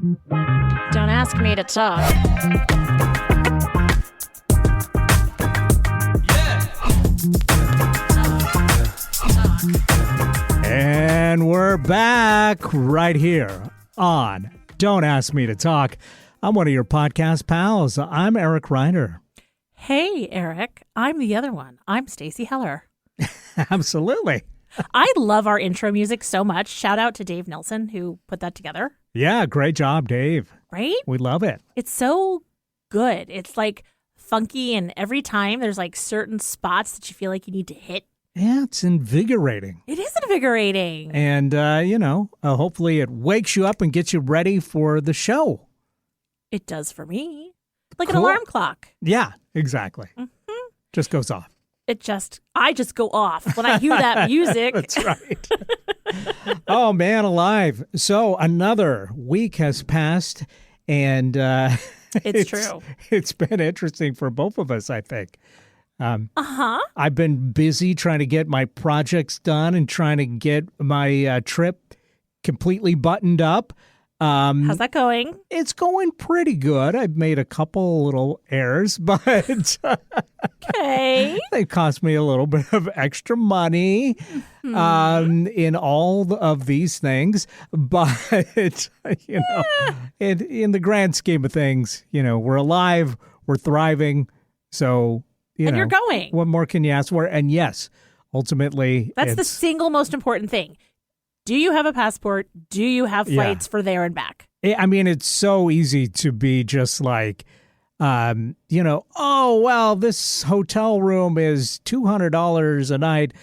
Don't ask me to talk. And we're back right here on Don't Ask Me to Talk. I'm one of your podcast pals. I'm Eric Ryder. Hey, Eric. I'm the other one. I'm Stacey Heller. Absolutely. I love our intro music so much. Shout out to Dave Nelson who put that together. Yeah, great job, Dave. Right? We love it. It's so good. It's like funky, and every time there's like certain spots that you feel like you need to hit. Yeah, it's invigorating. It is invigorating. And, hopefully it wakes you up and gets you ready for the show. It does for me. Like Cool. an alarm clock. Yeah, exactly. Mm-hmm. Just goes off. I just go off when I hear that music. That's right. Oh, man, alive. So another week has passed, and It's true. It's been interesting for both of us, I think. Uh-huh. I've been busy trying to get my projects done and trying to get my trip completely buttoned up. How's that going? It's going pretty good. I've made a couple little errors, but Okay. they cost me a little bit of extra money in all of these things. But, in the grand scheme of things, we're alive, we're thriving. So, And you're going. What more can you ask for? And yes, ultimately, That's the single most important thing. Do you have a passport? Do you have flights for there and back? I mean, it's so easy to be just like, oh, well, this hotel room is $200 a night.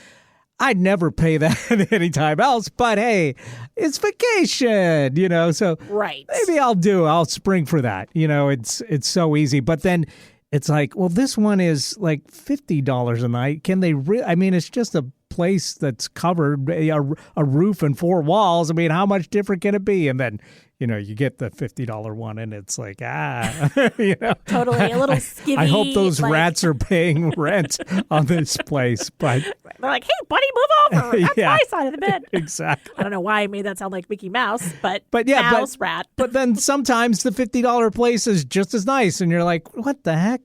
I'd never pay that anytime else, but hey, it's vacation, so right. Maybe I'll spring for that. It's so easy. But then it's like, well, this one is like $50 a night. Can they it's just a place that's covered, a roof and four walls. I mean, how much different can it be? And then, you get the $50 one and it's like, Totally, a little skivvy. I hope those rats are paying rent on this place. But they're like, hey, buddy, move over. That's my side of the bed. Exactly. I don't know why I made that sound like Mickey Mouse, but yeah, mouse, rat. But then sometimes the $50 place is just as nice. And you're like, what the heck?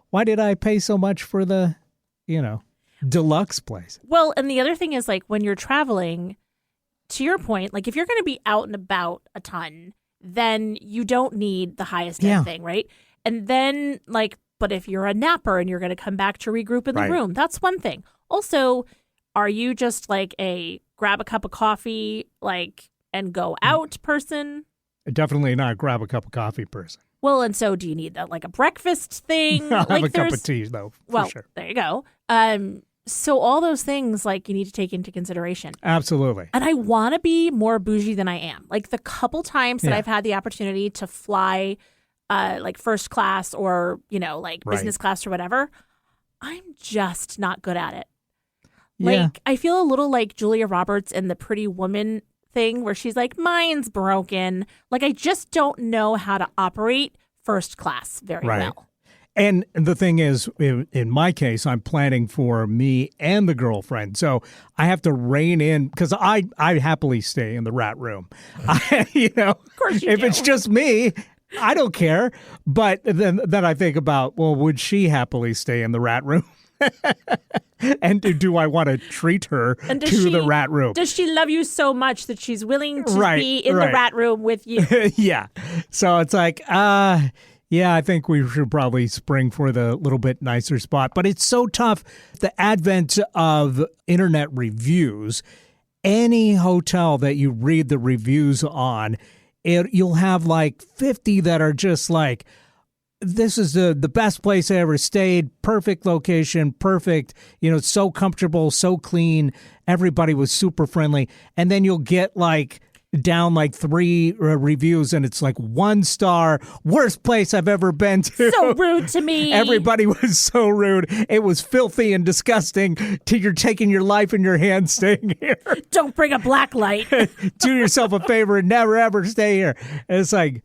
Why did I pay so much for the, deluxe place? Well, and the other thing is, like, when you're traveling, to your point, like, if you're going to be out and about a ton, then you don't need the highest end thing, right? And then, like, but if you're a napper and you're going to come back to regroup in the room, that's one thing. Also, are you just like a grab a cup of coffee, like, and go out person? Definitely not grab a cup of coffee person. Well, and so do you need that, like, a breakfast thing? I'll like, have a cup of tea, though, for sure. There you go. So all those things, like, you need to take into consideration. Absolutely. And I want to be more bougie than I am. Like, the couple times that I've had the opportunity to fly, like, first class or, business class or whatever, I'm just not good at it. Like, I feel a little like Julia Roberts in the Pretty Woman thing where she's like, mine's broken. Like, I just don't know how to operate first class very well. And the thing is, in my case, I'm planning for me and the girlfriend. So I have to rein in because I happily stay in the rat room. Of course you if do. it's just me, I don't care. But then I think about, well, would she happily stay in the rat room? And do I want to treat her to the rat room? Does she love you so much that she's willing to be in the rat room with you? Yeah. So it's like, yeah, I think we should probably spring for the little bit nicer spot. But it's so tough. The advent of internet reviews, any hotel that you read the reviews on, you'll have like 50 that are just like, this is the best place I ever stayed. Perfect location, perfect. It's so comfortable, so clean. Everybody was super friendly. And then you'll get like down like 3 reviews and it's like 1 star, worst place I've ever been to. So rude to me. Everybody was so rude. It was filthy and disgusting. You're taking your life in your hands staying here. Don't bring a black light. Do yourself a favor and never ever stay here. And it's like,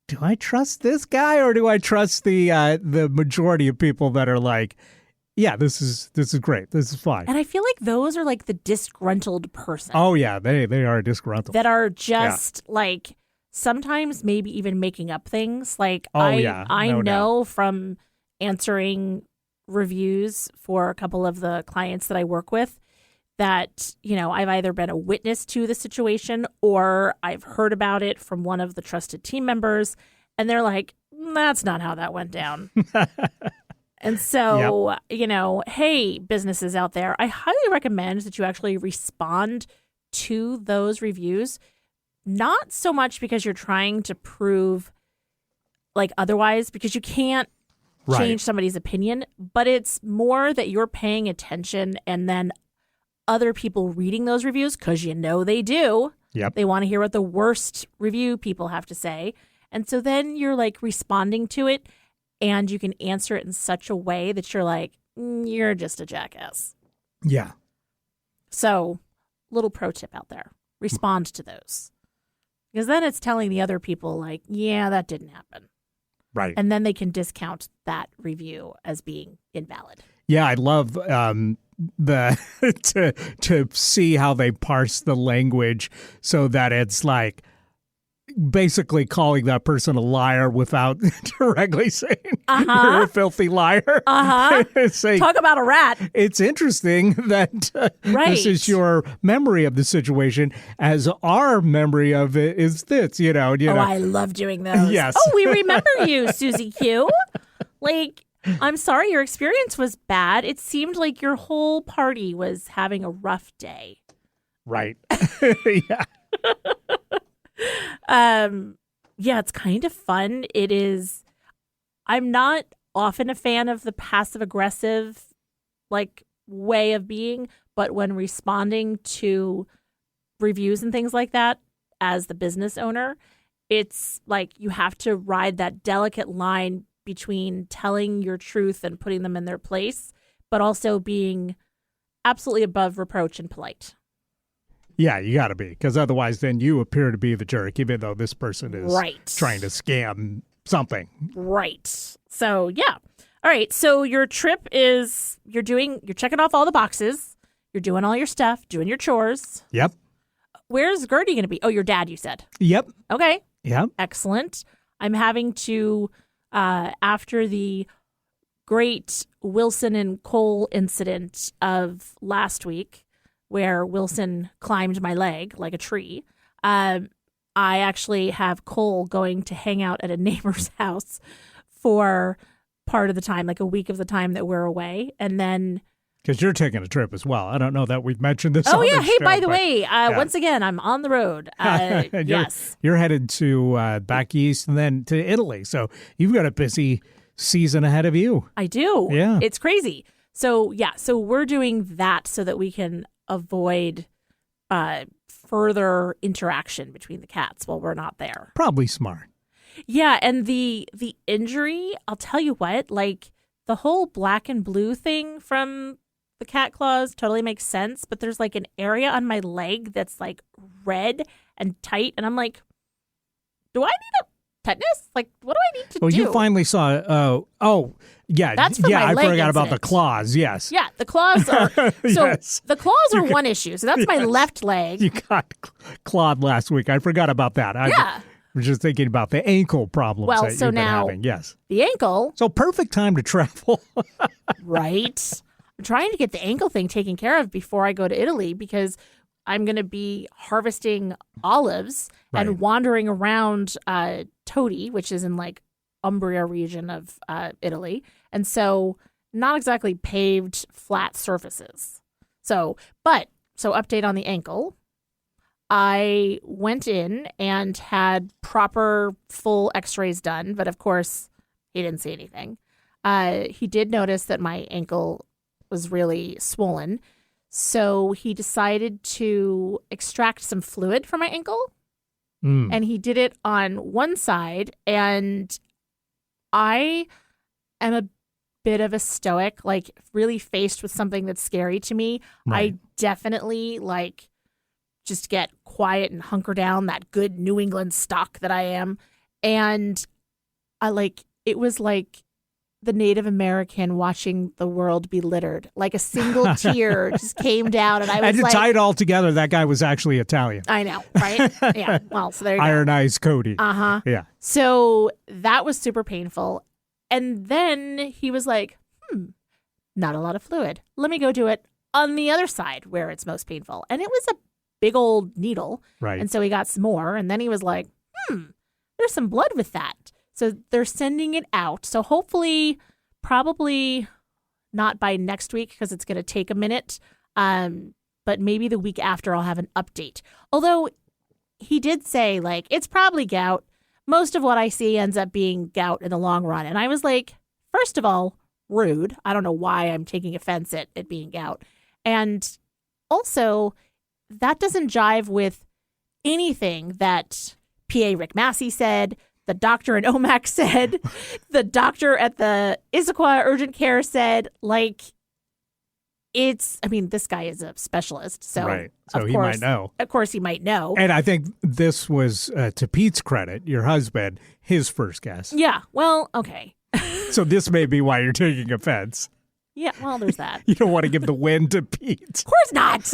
do I trust this guy or do I trust the majority of people that are like, yeah, this is great. This is fine. And I feel like those are like the disgruntled person. Oh, yeah, they are disgruntled. That are just like sometimes maybe even making up things. Like I know from answering reviews for a couple of the clients that I work with that, I've either been a witness to the situation or I've heard about it from one of the trusted team members, and they're like, that's not how that went down. And so, hey, businesses out there, I highly recommend that you actually respond to those reviews, not so much because you're trying to prove like otherwise, because you can't change somebody's opinion, but it's more that you're paying attention, and then other people reading those reviews, because they do. Yep. They want to hear what the worst review people have to say. And so then you're like responding to it, and you can answer it in such a way that you're like, you're just a jackass. Yeah. So, little pro tip out there. Respond to those. Because then it's telling the other people like, yeah, that didn't happen. Right. And then they can discount that review as being invalid. Yeah, I love the to see how they parse the language so that it's like basically calling that person a liar without directly saying you're a filthy liar. Talk about a rat. It's interesting that this is your memory of the situation, as our memory of it is this. I love doing those. Yes. Oh, we remember you, Susie Q. Like, I'm sorry your experience was bad. It seemed like your whole party was having a rough day. Right. Yeah. Yeah, it's kind of fun. It is. I'm not often a fan of the passive aggressive like way of being, but when responding to reviews and things like that as the business owner, it's like you have to ride that delicate line between telling your truth and putting them in their place, but also being absolutely above reproach and polite. Yeah, you got to be, because otherwise then you appear to be the jerk, even though this person is trying to scam something. Right. So, yeah. All right. So your trip is you're checking off all the boxes. You're doing all your stuff, doing your chores. Yep. Where's Gertie going to be? Oh, your dad, you said. Yep. Okay. Yep. Excellent. I'm having to, after the great Wilson and Cole incident of last week, where Wilson climbed my leg like a tree, I actually have Cole going to hang out at a neighbor's house for part of the time, like a week of the time that we're away. And then... Because you're taking a trip as well. I don't know that we've mentioned this. Oh, on yeah. this Hey, show, by the way, once again, I'm on the road. Yes. You're headed to back east and then to Italy. So you've got a busy season ahead of you. I do. Yeah. It's crazy. So, yeah. So we're doing that so that we can avoid further interaction between the cats while we're not there. Probably smart. Yeah, and the injury, I'll tell you what, like the whole black and blue thing from the cat claws totally makes sense, but there's like an area on my leg that's like red and tight, and I'm like, do I need a tetanus? Like, what do I need to do? Well, you finally saw, yeah. That's for my I leg forgot about the incident. claws, yes. Yeah, the claws are, so Yes. the claws are one issue, so that's my left leg. You got clawed last week. I forgot about that. Yeah. I was just thinking about the ankle problems Well, that so you've been now- having. Yes. The ankle, So perfect time to travel. right? I'm trying to get the ankle thing taken care of before I go to Italy because I'm going to be harvesting olives Right. and wandering around Todi, which is in like Umbria region of Italy. And so not exactly paved flat surfaces. So update on the ankle. I went in and had proper full x-rays done, but of course he didn't see anything. He did notice that my ankle was really swollen. So he decided to extract some fluid from my ankle. And he did it on one side. And I am a bit of a stoic, like really faced with something that's scary to me. Right. I definitely like just get quiet and hunker down, that good New England stock that I am. And it was like the Native American watching the world be littered. Like a single tear just came down, and I was and to tie it all together, that guy was actually Italian. I know, right? Yeah. Well, so there you go. Iron Eyes Cody. Uh-huh. Yeah. So that was super painful. And then he was like, not a lot of fluid. Let me go do it on the other side where it's most painful. And it was a big old needle. Right. And so he got some more. And then he was like, there's some blood with that. So they're sending it out. So hopefully, probably not by next week because it's going to take a minute. But maybe the week after I'll have an update. Although he did say, like, it's probably gout. Most of what I see ends up being gout in the long run. And I was like, first of all, rude. I don't know why I'm taking offense at it being gout. And also, that doesn't jive with anything that PA Rick Massey said, the doctor in OMAC said, the doctor at the Issaquah Urgent Care said. Like, this guy is a specialist, so right. So he might know. Of course, he might know. And I think this was, to Pete's credit, your husband, his first guess. Yeah. Well, okay. So this may be why you're taking offense. Yeah. Well, there's that. You don't want to give the win to Pete. Of course not.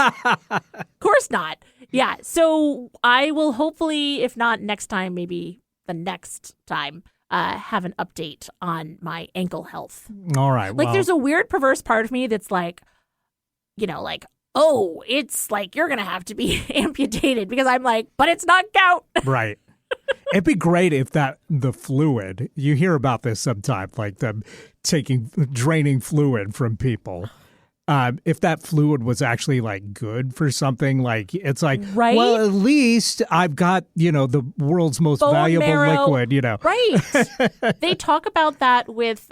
Of course not. Yeah. So I will hopefully, if not next time, maybe the next time, have an update on my ankle health. All right. Like, there's a weird, perverse part of me that's like, oh, it's like you're going to have to be amputated because I'm like, but it's not gout. Right. It'd be great if the fluid, you hear about this sometimes, like them draining fluid from people. If that fluid was actually like good for something, like it's like, right? Well, at least I've got, the world's most Bone valuable marrow. liquid, Right. They talk about that with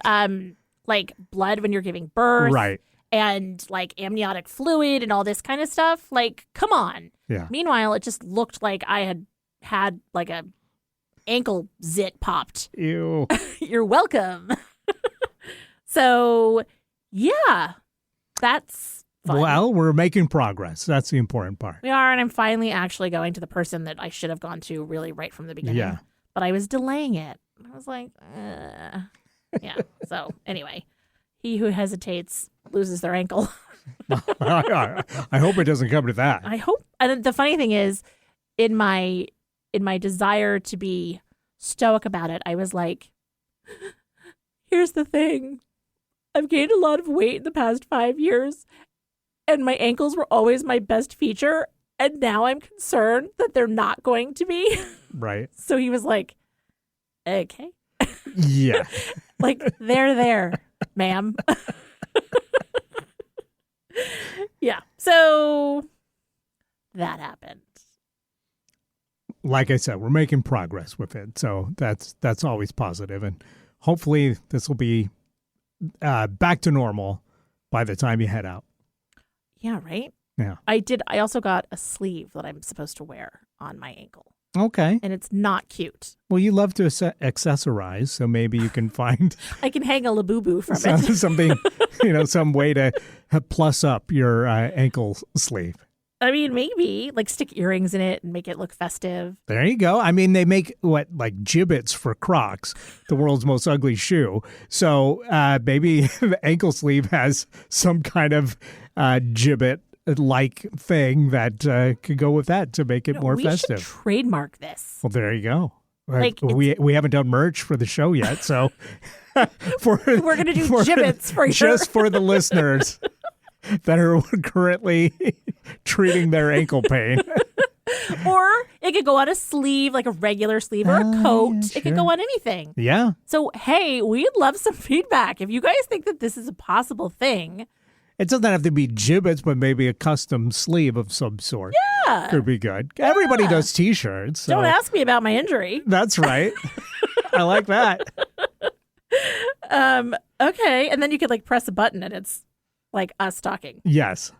like blood when you're giving birth. Right. And like amniotic fluid and all this kind of stuff. Like, come on. Yeah. Meanwhile, it just looked like I had like a ankle zit popped. Ew. You're welcome. So, yeah, that's fun. Well, we're making progress. That's the important part. We are, and I'm finally actually going to the person that I should have gone to really right from the beginning. Yeah. But I was delaying it. I was like, yeah. So, anyway, he who hesitates loses their ankle. I hope it doesn't come to that. I hope. And the funny thing is, in my desire to be stoic about it, I was like, here's the thing. I've gained a lot of weight in the past 5 years, and my ankles were always my best feature, and now I'm concerned that they're not going to be. Right. So he was like, okay. Yeah. Like, they're there, ma'am. Yeah. So that happened. Like I said, we're making progress with it. So that's always positive. And hopefully this will be back to normal by the time you head out. Yeah, right? Yeah. I also got a sleeve that I'm supposed to wear on my ankle. Okay. And it's not cute. Well, you love to accessorize, so maybe you can find I can hang a labubu from it. something, some way to plus up your ankle sleeve. I mean, maybe like stick earrings in it and make it look festive. There you go. I mean, they make like gibbets for Crocs, the world's most ugly shoe. So maybe the ankle sleeve has some kind of gibbet like thing that could go with that to make it more festive. We should trademark this. Well, there you go. Like, we haven't done merch for the show yet, so we're going to do gibbets for just for the listeners that are currently treating their ankle pain. Or it could go on a sleeve, like a regular sleeve, or a coat. Yeah, It sure. could go on anything. Yeah. So, hey, we'd love some feedback. If you guys think that this is a possible thing. It doesn't have to be gibbets, but maybe a custom sleeve of some sort. Yeah. Could be good. Yeah. Everybody does T-shirts. So. Don't ask me about my injury. That's right. I like that. Okay. And then you could like press a button and it's like us talking. Yes.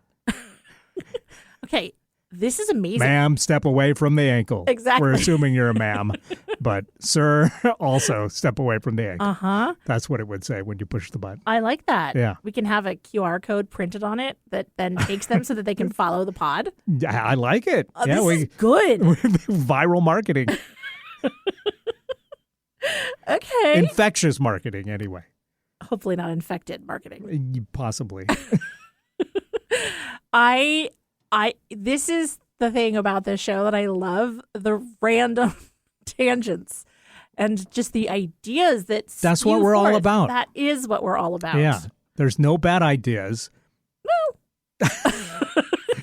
Okay. This is amazing. Ma'am, step away from the ankle. Exactly. We're assuming you're a ma'am. But sir, also step away from the ankle. Uh-huh. That's what it would say when you push the button. I like that. Yeah. We can have a QR code printed on it that then takes them so that they can follow the pod. Yeah, I like it. This is good. Viral marketing. Okay. Infectious marketing, anyway. hopefully not infected marketing. Possibly. This is the thing about this show that I love, the random tangents and just the ideas that's what we're all about. That is what we're all about. Yeah. There's no bad ideas. No.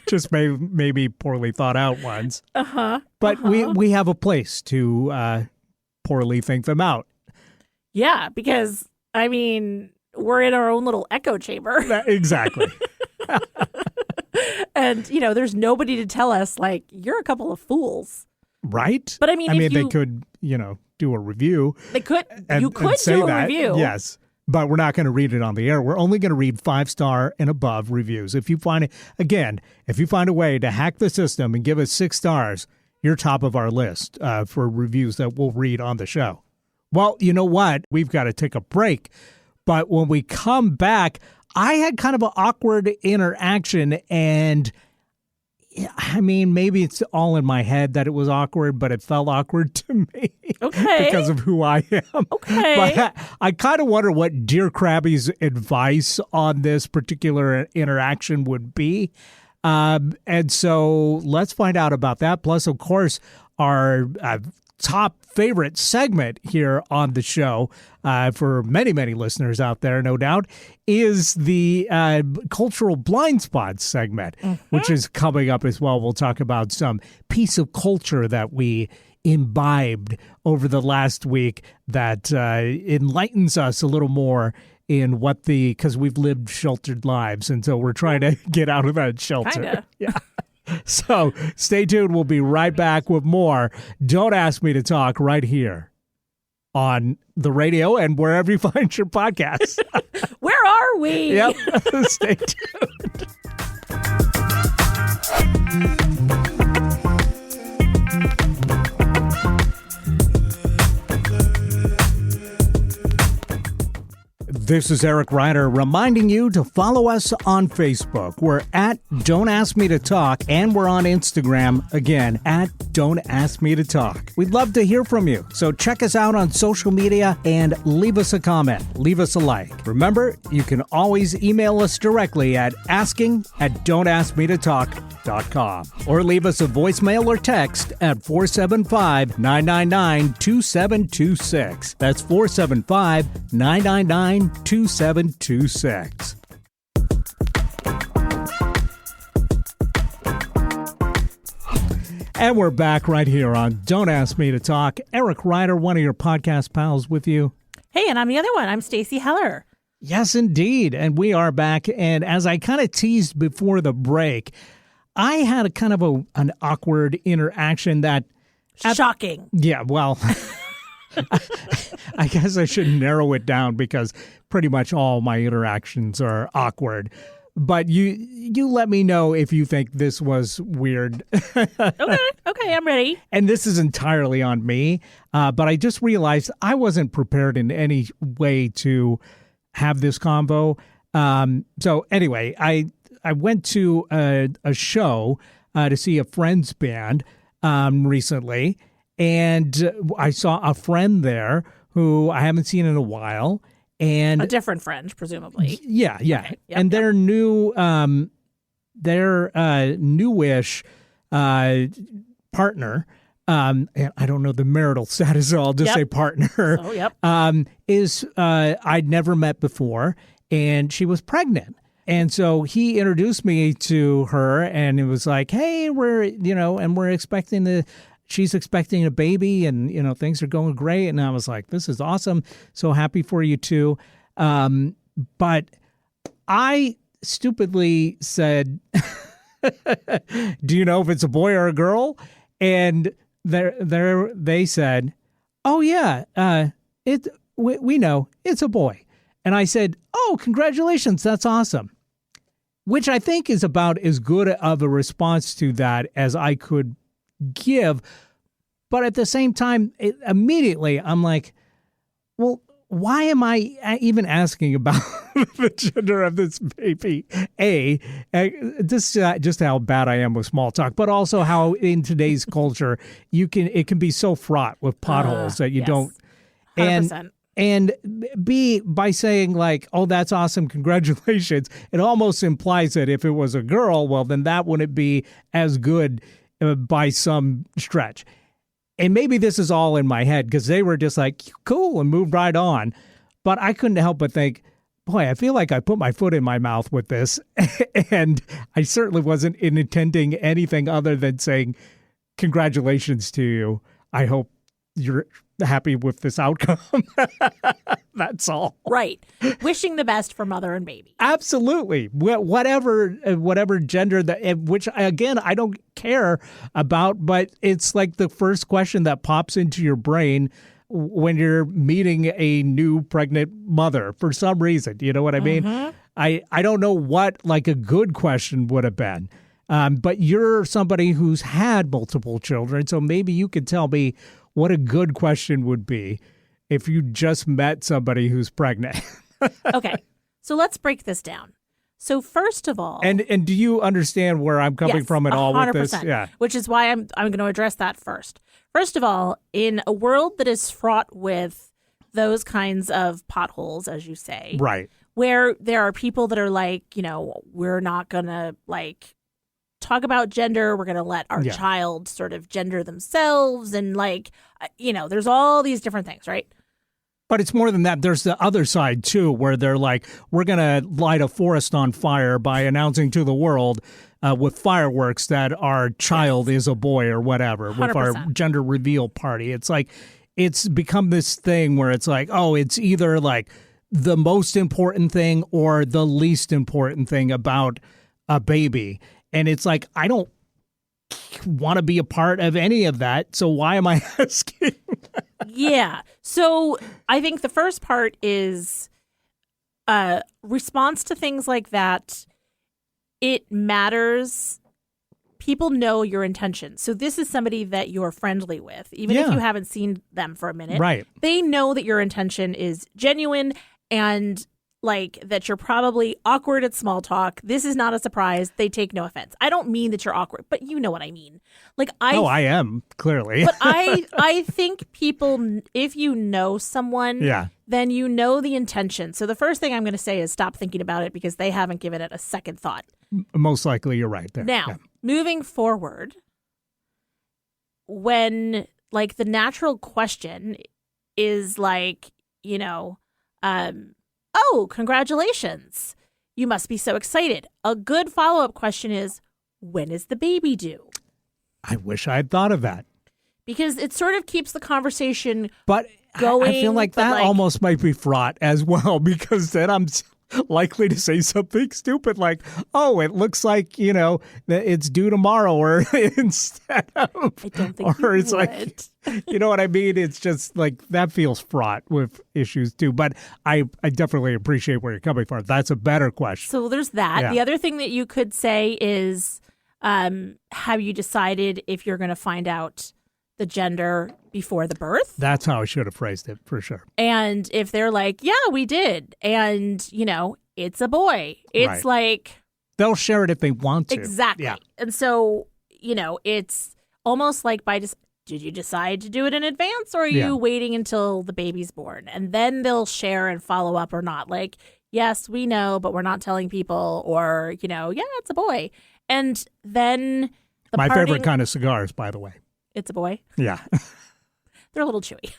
Just maybe poorly thought out ones. But uh-huh. we have a place to poorly think them out. Yeah, because, I mean, we're in our own little echo chamber. Exactly. And, there's nobody to tell us, like, you're a couple of fools. Right? But I mean, they could, do a review. They could. You could and say do a that. review. Yes. But we're not going to read it on the air. We're only going to read 5-star and above reviews. If you find a way to hack the system and give us 6 stars, you're top of our list for reviews that we'll read on the show. Well, you know what? We've got to take a break. But when we come back, I had kind of an awkward interaction, and I mean, maybe it's all in my head that it was awkward, but it felt awkward to me. Okay. Because of who I am. Okay. But I kind of wonder what Dear Krabby's advice on this particular interaction would be. And so let's find out about that. Plus, of course, our top favorite segment here on the show, for many, many listeners out there, no doubt, is the Cultural Blind Spots segment, which is coming up as well. We'll talk about some piece of culture that we imbibed over the last week that enlightens us a little more in because we've lived sheltered lives, and so we're trying to get out of that shelter. Kinda. Yeah. So stay tuned. We'll be right back with more Don't Ask Me to Talk right here on the radio and wherever you find your podcasts. Where are we? Yep. Stay tuned. This is Eric Ryder reminding you to follow us on Facebook. We're at Don't Ask Me to Talk, and we're on Instagram, again, at Don't Ask Me to Talk. We'd love to hear from you, so check us out on social media and leave us a comment. Leave us a like. Remember, you can always email us directly at asking@don'taskmetotalk.com or leave us a voicemail or text at 475-999-2726. That's 475-999-2726. And we're back right here on Don't Ask Me to Talk. Eric Ryder, one of your podcast pals, with you. Hey, and I'm the other one. I'm Stacey Heller. Yes, indeed. And we are back. And as I kind of teased before the break, I had a kind of an awkward interaction that... Shocking. Yeah, well... I guess I should narrow it down because pretty much all my interactions are awkward. But you let me know if you think this was weird. Okay, I'm ready. And this is entirely on me. But I just realized I wasn't prepared in any way to have this convo. So anyway, I went to a show to see a friend's band recently. And I saw a friend there who I haven't seen in a while. And a different friend, presumably. Yeah. Okay. Yep, and their newish partner, and I don't know the marital status, so I'll just say partner, is I'd never met before, and she was pregnant. And so he introduced me to her, and it was like, hey, we're expecting she's expecting a baby, and, things are going great. And I was like, this is awesome. So happy for you too. But I stupidly said, do you know if it's a boy or a girl? And they said, oh yeah, we know it's a boy. And I said, oh, congratulations. That's awesome. Which I think is about as good of a response to that as I could give. But at the same time, immediately I'm like, well, why am I even asking about the gender of this baby? This just how bad I am with small talk, but also how in today's culture it can be so fraught with potholes that you don't. 100%. And B, by saying like, oh, that's awesome, congratulations, it almost implies that if it was a girl, well, then that wouldn't be as good by some stretch. And maybe this is all in my head because they were just like, cool, and moved right on. But I couldn't help but think, boy, I feel like I put my foot in my mouth with this. And I certainly wasn't intending anything other than saying, congratulations to you. I hope you're happy with this outcome. That's all. Right. Wishing the best for mother and baby. Absolutely. Whatever gender, which, again, I don't care about, but it's like the first question that pops into your brain when you're meeting a new pregnant mother for some reason. You know what I mean? I don't know what like a good question would have been. But you're somebody who's had multiple children, so maybe you could tell me what a good question would be if you just met somebody who's pregnant. Okay, so let's break this down. So first of all, and do you understand where I'm coming from at all 100%, with this? Yeah, which is why I'm going to address that first. First of all, in a world that is fraught with those kinds of potholes, as you say, right, where there are people that are like, we're not going to like talk about gender. We're going to let our child sort of gender themselves. And like, there's all these different things, right? But it's more than that. There's the other side, too, where they're like, we're going to light a forest on fire by announcing to the world with fireworks that our child is a boy or whatever 100%. With our gender reveal party. It's like it's become this thing where it's like, oh, it's either like the most important thing or the least important thing about a baby. And it's like, I don't want to be a part of any of that. So why am I asking? Yeah. So I think the first part is response to things like that. It matters. People know your intentions. So this is somebody that you're friendly with, even if you haven't seen them for a minute. Right. They know that your intention is genuine and like that you're probably awkward at small talk. This is not a surprise. They take no offense. I don't mean that you're awkward, but you know what I mean. Like I am, clearly. But I think people, if you know someone, then you know the intention. So the first thing I'm going to say is stop thinking about it because they haven't given it a second thought. Most likely you're right there. Now, moving forward, when like the natural question is like, oh, congratulations. You must be so excited. A good follow-up question is, when is the baby due? I wish I had thought of that. Because it sort of keeps the conversation going. I feel like that almost might be fraught as well, because then I'm likely to say something stupid like, oh, it looks like, it's due tomorrow, or instead of. I don't think or it's would. Like, you know what I mean? It's just like that feels fraught with issues too. But I definitely appreciate where you're coming from. That's a better question. So there's that. Yeah. The other thing that you could say is, have you decided if you're going to find out the gender before the birth? That's how I should have phrased it, for sure. And if they're like, yeah, we did, and, it's a boy, it's like... They'll share it if they want to. Exactly. Yeah. And so, it's almost like did you decide to do it in advance, or are you waiting until the baby's born? And then they'll share and follow up or not. Like, yes, we know, but we're not telling people, or, yeah, it's a boy. And then my favorite kind of cigars, by the way. It's a boy? Yeah. They're a little chewy.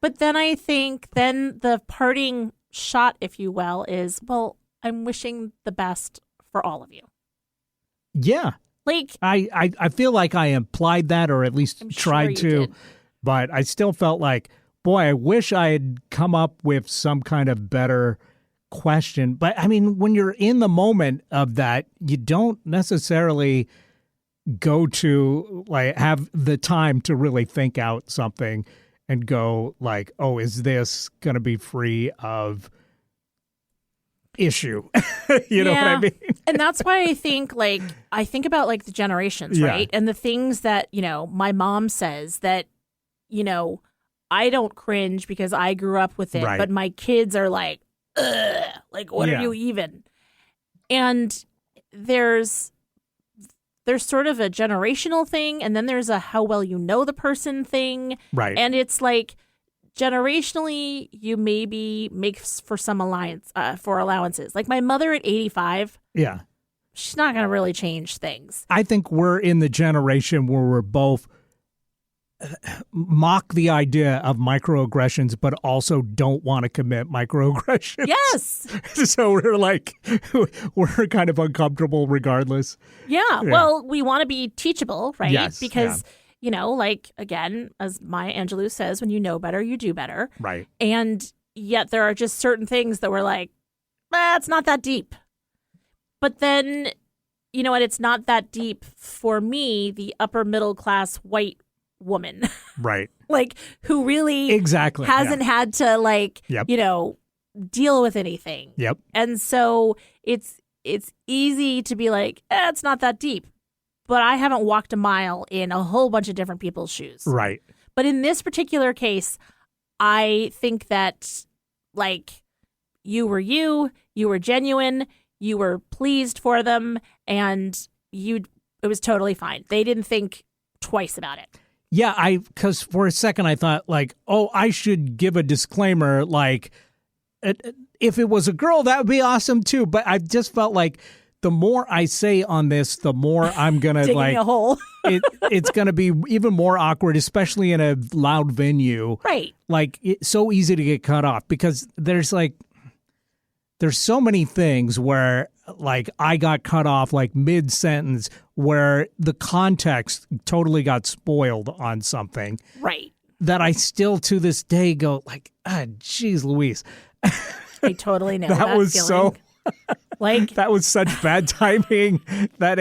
But then I think the parting shot, if you will, is, well, I'm wishing the best for all of you. Yeah. Like I feel like I implied that, or at least tried to, but I still felt like, boy, I wish I had come up with some kind of better question. But I mean, when you're in the moment of that, you don't necessarily go to like have the time to really think out something and go like, oh, is this going to be free of issue? You know what I mean? And that's why I think about like the generations, right? And the things that, my mom says that, I don't cringe because I grew up with it, but my kids are like, ugh, like, what are you even? And there's sort of a generational thing, and then there's a how well you know the person thing. Right. And it's like, generationally, you maybe make for some allowances. Like my mother at 85. Yeah. She's not going to really change things. I think we're in the generation where we're both mock the idea of microaggressions, but also don't want to commit microaggressions. Yes. So we're kind of uncomfortable regardless. Yeah. Well, we want to be teachable, right? Yes. Because, like, again, as Maya Angelou says, when you know better, you do better. Right. And yet there are just certain things that we're like, it's not that deep. But then, you know what? It's not that deep for me, the upper middle class white woman. Right. Like, who really hasn't had to, deal with anything. Yep. And so it's easy to be like, it's not that deep. But I haven't walked a mile in a whole bunch of different people's shoes. Right. But in this particular case, I think that, like, you were genuine, you were pleased for them, and it was totally fine. They didn't think twice about it. Yeah, because for a second I thought, like, I should give a disclaimer, like, if it was a girl, that would be awesome too. But I just felt like the more I say on this, the more I'm going to digging a hole. It's going to be even more awkward, especially in a loud venue. Right. Like, it's so easy to get cut off because there's so many things where, like, I got cut off like mid-sentence where the context totally got spoiled on something. Right. That I still to this day go like, geez Louise. I totally know that was feeling. Like that was such bad timing that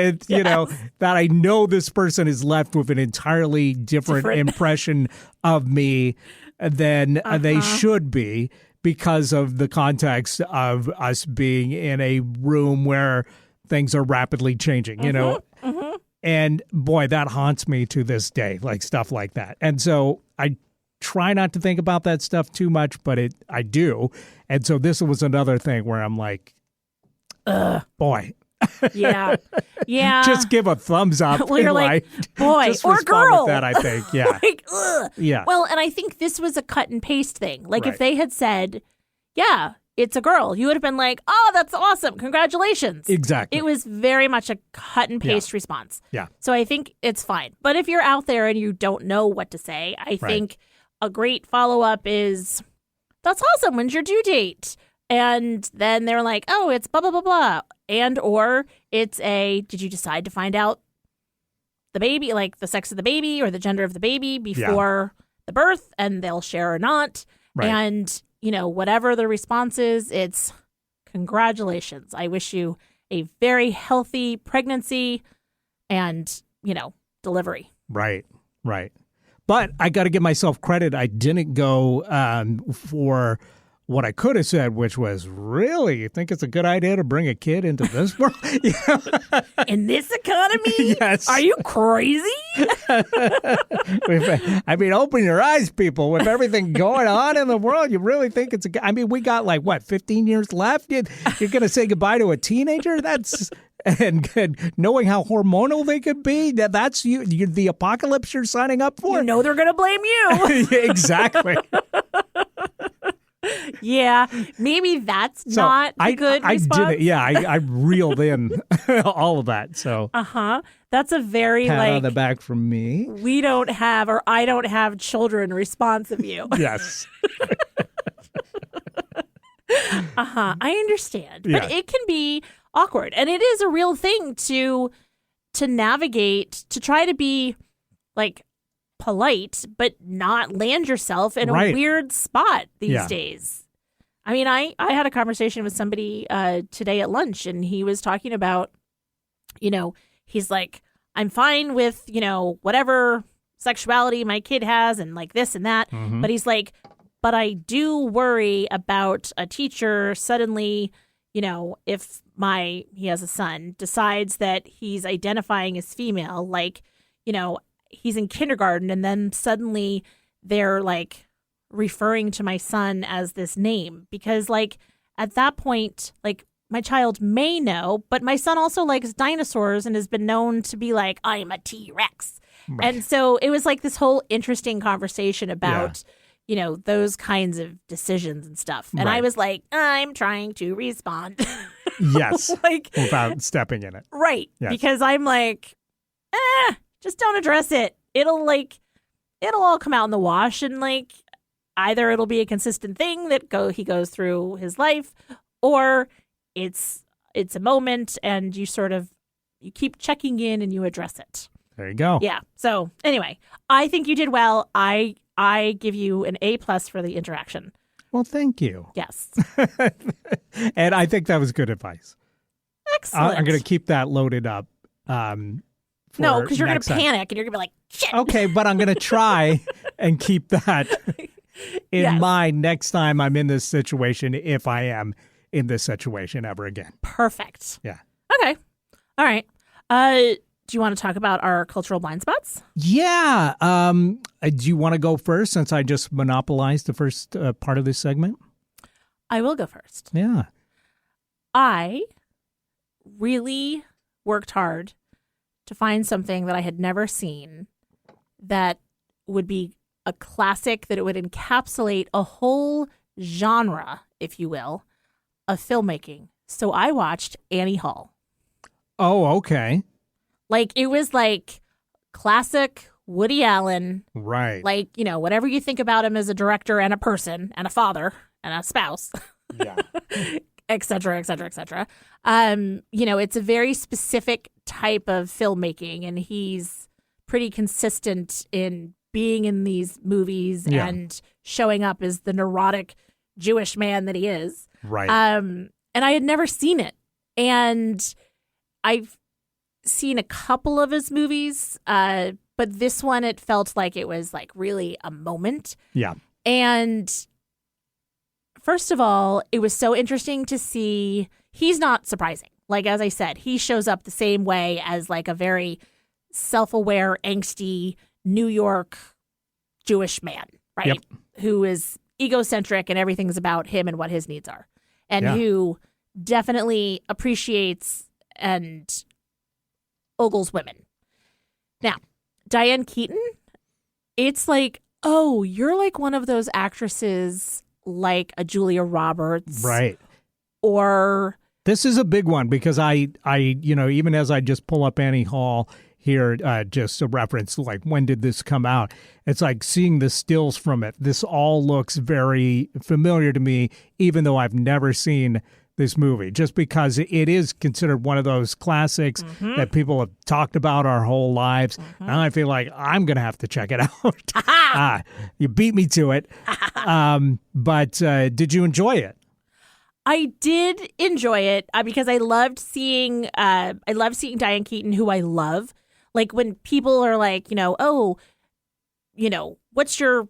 that I know this person is left with an entirely different impression of me than they should be because of the context of us being in a room where things are rapidly changing, you know? Mm-hmm. And boy, that haunts me to this day, like stuff like that. And so I try not to think about that stuff too much, but I do. And so this was another thing where I'm like, boy. Yeah. Yeah. Just give a thumbs up. Well, you're like, boy, just or girl. With that, I think. Yeah. Like, ugh. Yeah. Well, and I think this was a cut and paste thing. Like, if they had said, yeah, it's a girl, you would have been like, oh, that's awesome. Congratulations. Exactly. It was very much a cut and paste response. Yeah. So I think it's fine. But if you're out there and you don't know what to say, I think a great follow-up is, that's awesome. When's your due date? And then they're like, oh, it's blah, blah, blah, blah. And or it's did you decide to find out the baby, like the sex of the baby or the gender of the baby before the birth? And they'll share or not. Right. And, whatever the response is, it's congratulations. I wish you a very healthy pregnancy and, delivery. Right, right. But I got to give myself credit. I didn't go for what I could have said, which was, really, you think it's a good idea to bring a kid into this world? In this economy? Yes. Are you crazy? I mean, open your eyes, people. With everything going on in the world, you really think it's we got 15 years left? You're going to say goodbye to a teenager? That's... And knowing how hormonal they could be, that's you the apocalypse you're signing up for. They're going to blame you. Exactly. Yeah, maybe that's not a good response. I did it. Yeah, I reeled in all of that. So that's a very pat on the back from me. We don't have, or I don't have children response of you. Yes. I understand, but it can be awkward, and it is a real thing to navigate, to try to be like polite, but not land yourself in a weird spot these days. I mean, I had a conversation with somebody today at lunch, and he was talking about, he's like, I'm fine with, whatever sexuality my kid has and like this and that. Mm-hmm. But he's like, but I do worry about a teacher suddenly, if he has a son, decides that he's identifying as female, like, he's in kindergarten and then suddenly they're like referring to my son as this name, because like at that point, like my child may know, but my son also likes dinosaurs and has been known to be like, I'm a T-Rex. Right. And so it was like this whole interesting conversation about, those kinds of decisions and stuff. And I Right. was like, I'm trying to respond. Yes. Like, Without stepping in it. right. Yes. Because I'm like, just don't address it. It'll all come out in the wash, and like either it'll be a consistent thing that he goes through his life, or it's a moment and you keep checking in and you address it. There you go. Yeah. So anyway, I think you did well. I give you an A+ for the interaction. Well, thank you. Yes. And I think that was good advice. Excellent. I'm going to keep that loaded up. No, because you're going to time. panic and you're going to be like, shit. Okay, but I'm going to try and keep that in mind next time I'm in this situation, if I am in this situation ever again. Perfect. Yeah. Okay. All right. Do you want to talk about our cultural blind spots? Yeah. Do you want to go first, since I just monopolized the first part of this segment? I will go first. Yeah. I really worked hard to find something that I had never seen that would be a classic, that it would encapsulate a whole genre, if you will, of filmmaking. So I watched Annie Hall. Oh, okay. Like, it was like classic Woody Allen. Right. Like, whatever you think about him as a director and a person and a father and a spouse. Yeah. Et cetera, et cetera, et cetera. It's a very specific type of filmmaking, and he's pretty consistent in being in these movies and showing up as the neurotic Jewish man that he is. Right. And I had never seen it. And I've seen a couple of his movies, but this one, it felt like it was like really a moment. Yeah. And first of all, it was so interesting to see. He's not surprising. Like, as I said, he shows up the same way as like a very self-aware, angsty New York Jewish man, right? Yep. Who is egocentric and everything's about him and what his needs are. And who definitely appreciates and ogles women. Now, Diane Keaton, it's like, oh, you're like one of those actresses like a Julia Roberts. Right. Or this is a big one, because I even as I just pull up Annie Hall here, just a reference, like, when did this come out? It's like seeing the stills from it. This all looks very familiar to me, even though I've never seen this movie, just because it is considered one of those classics that people have talked about our whole lives. And I feel like I'm going to have to check it out. You beat me to it. But did you enjoy it? I did enjoy it because I loved seeing Diane Keaton, who I love. Like, when people are like, what's your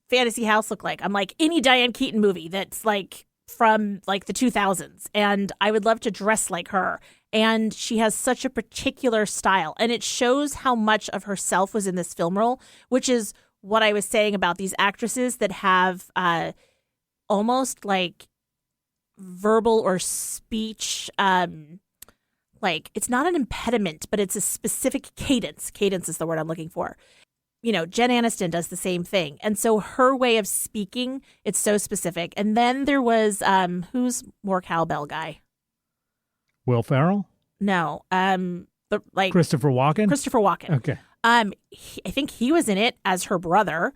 fantasy house look like? I'm like, any Diane Keaton movie that's like from like the 2000s, and I would love to dress like her. And she has such a particular style, and it shows how much of herself was in this film role, which is what I was saying about these actresses that have almost like verbal or speech, like, it's not an impediment, but it's a specific cadence. Cadence is the word I'm looking for. Jen Aniston does the same thing. And so her way of speaking, it's so specific. And then there was, who's more cowbell guy? Will Ferrell? No. Christopher Walken? Christopher Walken. Okay. I think he was in it as her brother.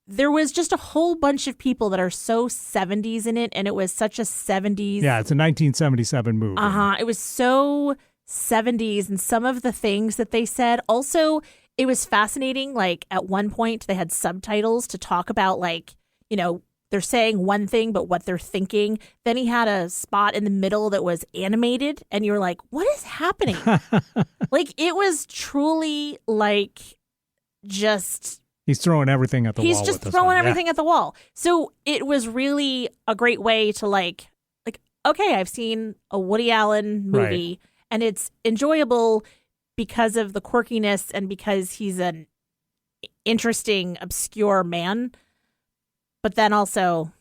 There was just a whole bunch of people that are so 70s in it, and it was such a 70s. Yeah, it's a 1977 movie. It was so 70s, and some of the things that they said. Also, it was fascinating. Like, at one point, they had subtitles to talk about, like, they're saying one thing, but what they're thinking. Then he had a spot in the middle that was animated, and you're like, what is happening? Like, it was truly like just... He's throwing everything at the wall. He's just throwing everything at the wall. So it was really a great way to like, okay, I've seen a Woody Allen movie, and it's enjoyable because of the quirkiness and because he's an interesting, obscure man. But then also,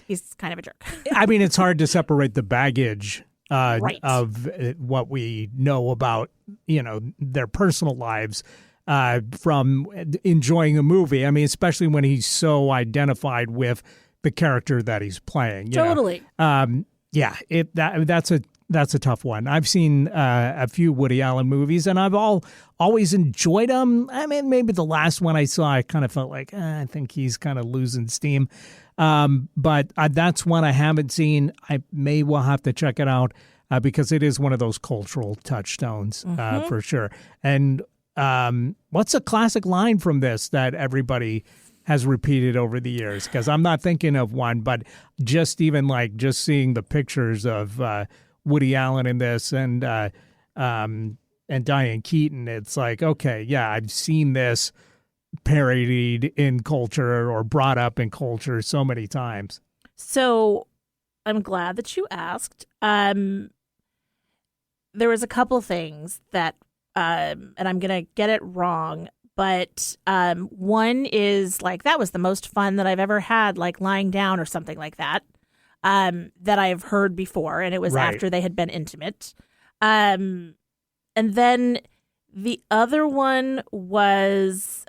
he's kind of a jerk. I mean, it's hard to separate the baggage Right. of what we know about, their personal lives from enjoying a movie. I mean, especially when he's so identified with the character that he's playing. Totally. That's a tough one. I've seen a few Woody Allen movies, and I've always enjoyed them. I mean, maybe the last one I saw, I kind of felt like, I think he's kind of losing steam. But that's one I haven't seen. I may well have to check it out because it is one of those cultural touchstones for sure. And what's a classic line from this that everybody has repeated over the years? Because I'm not thinking of one, but just seeing the pictures of Woody Allen in this and Diane Keaton, it's like, okay, yeah, I've seen this parodied in culture or brought up in culture so many times. So I'm glad that you asked. There was a couple things that, and I'm going to get it wrong, but one is like, that was the most fun that I've ever had, like lying down or something like that, that I've heard before. And it was after they had been intimate. And then the other one was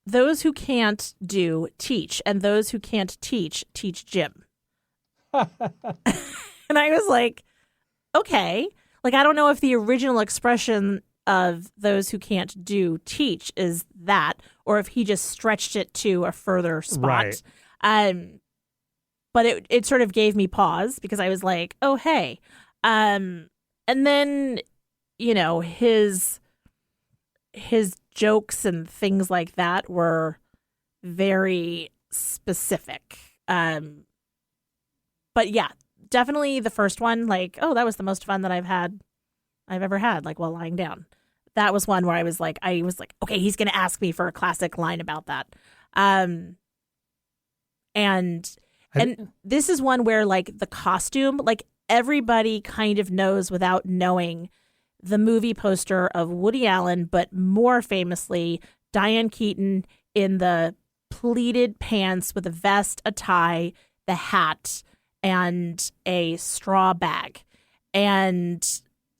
those who can't do, teach. And those who can't teach Jim. And I was like, okay. Like, I don't know if the original expression of those who can't do teach is that, or if he just stretched it to a further spot. Right. But it sort of gave me pause because I was like, oh, hey. And then, his jokes and things like that were very specific. But yeah, definitely the first one, like, oh, that was the most fun that I've ever had, like while lying down. That was one where I was like, okay, he's going to ask me for a classic line about that. And this is one where like the costume, like everybody kind of knows without knowing the movie poster of Woody Allen, but more famously, Diane Keaton in the pleated pants with a vest, a tie, the hat, and a straw bag. And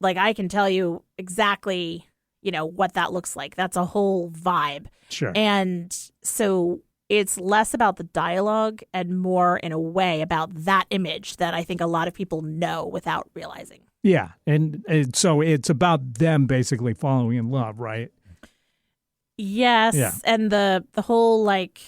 like, I can tell you exactly, what that looks like. That's a whole vibe. Sure. And so it's less about the dialogue and more in a way about that image that I think a lot of people know without realizing. Yeah. And so it's about them basically falling in love, right? Yes. Yeah. And the whole like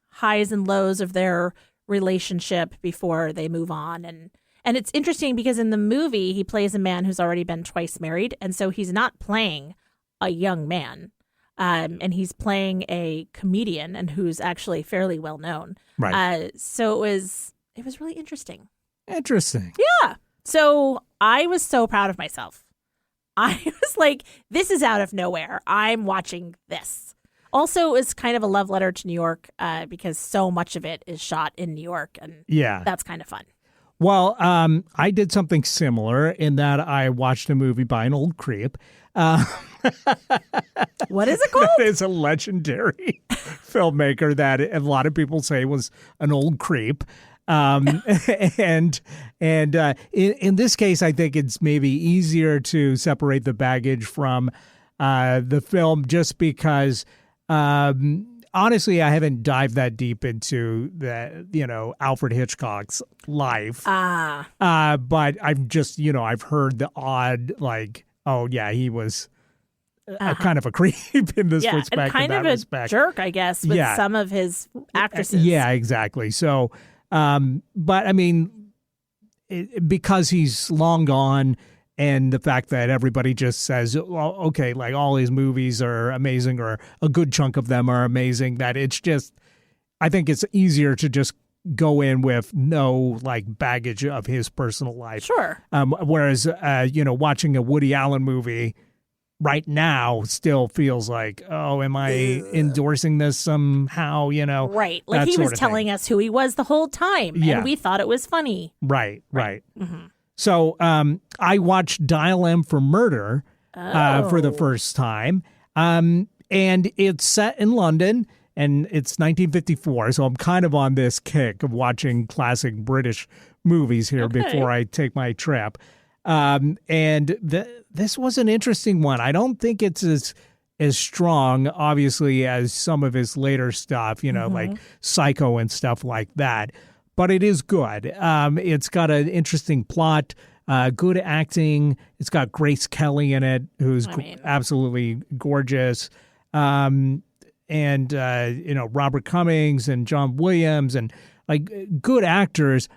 highs and lows of their relationship before they move on. And it's interesting because in the movie, he plays a man who's already been twice married. And so he's not playing a young man. And he's playing a comedian and who's actually fairly well known. Right. So it was really interesting. Interesting. Yeah. So I was so proud of myself. I was like, this is out of nowhere. I'm watching this. Also, it's kind of a love letter to New York because so much of it is shot in New York. And that's kind of fun. Well, I did something similar in that I watched a movie by an old creep. What is it called? It's a legendary filmmaker that a lot of people say was an old creep. And in this case, I think it's maybe easier to separate the baggage from the film just because honestly, I haven't dived that deep into Alfred Hitchcock's life. But I've just, I've heard the odd, like, oh yeah, he was kind of a creep in this respect. And kind of a jerk, I guess, with some of his actresses. Yeah, exactly. So, but I mean, because he's long gone, and the fact that everybody just says, well, okay, like all his movies are amazing, or a good chunk of them are amazing, that it's just, I think it's easier to just go in with no like baggage of his personal life. Sure. Whereas, watching a Woody Allen movie right now still feels like, oh, am I endorsing this somehow, Right. Like he was telling us who he was the whole time, and we thought it was funny. Right. Mm-hmm. So I watched Dial M for Murder for the first time, and it's set in London, and it's 1954, so I'm kind of on this kick of watching classic British movies here before I take my trip. And this was an interesting one. I don't think it's as as strong, obviously, as some of his later stuff, like Psycho and stuff like that. But it is good. It's got an interesting plot, good acting. It's got Grace Kelly in it, who's absolutely gorgeous. And Robert Cummings and John Williams and like good actors.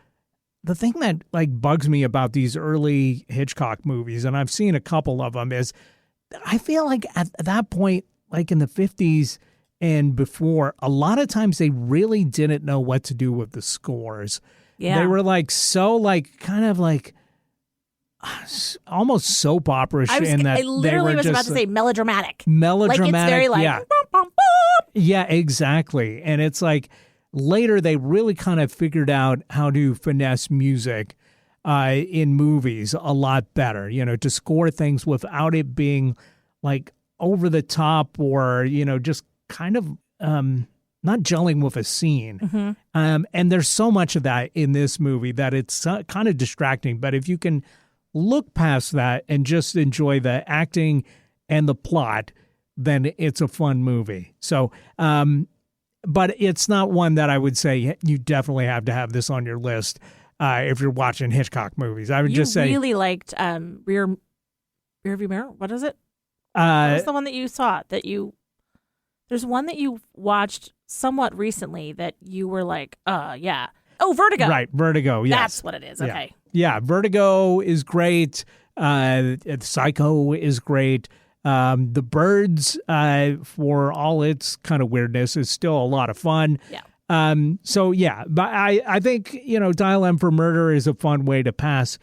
The thing that like bugs me about these early Hitchcock movies, and I've seen a couple of them, is I feel like at that point, like in the 50s and before, a lot of times they really didn't know what to do with the scores. Yeah. They were like so like kind of like almost soap opera-ish in that I literally was about to say melodramatic. Melodramatic. Like it's very like yeah. Bum, bum, bum. Yeah, exactly. And it's like later they really kind of figured out how to finesse music in movies a lot better, to score things without it being like over the top or, just kind of not gelling with a scene. Mm-hmm. And there's so much of that in this movie that it's kind of distracting. But if you can look past that and just enjoy the acting and the plot, then it's a fun movie. So, but it's not one that I would say you definitely have to have this on your list if you're watching Hitchcock movies. I would just say... You really liked Rearview Mirror? What is it? What was the one that you saw? There's one that you watched somewhat recently that you were like, yeah. Oh, Vertigo. Right, Vertigo, yes. That's what it is, okay. Yeah, Vertigo is great. Psycho is great. The Birds, for all its kind of weirdness, is still a lot of fun. Yeah. So, yeah, but I think, Dial M for Murder is a fun way to pass,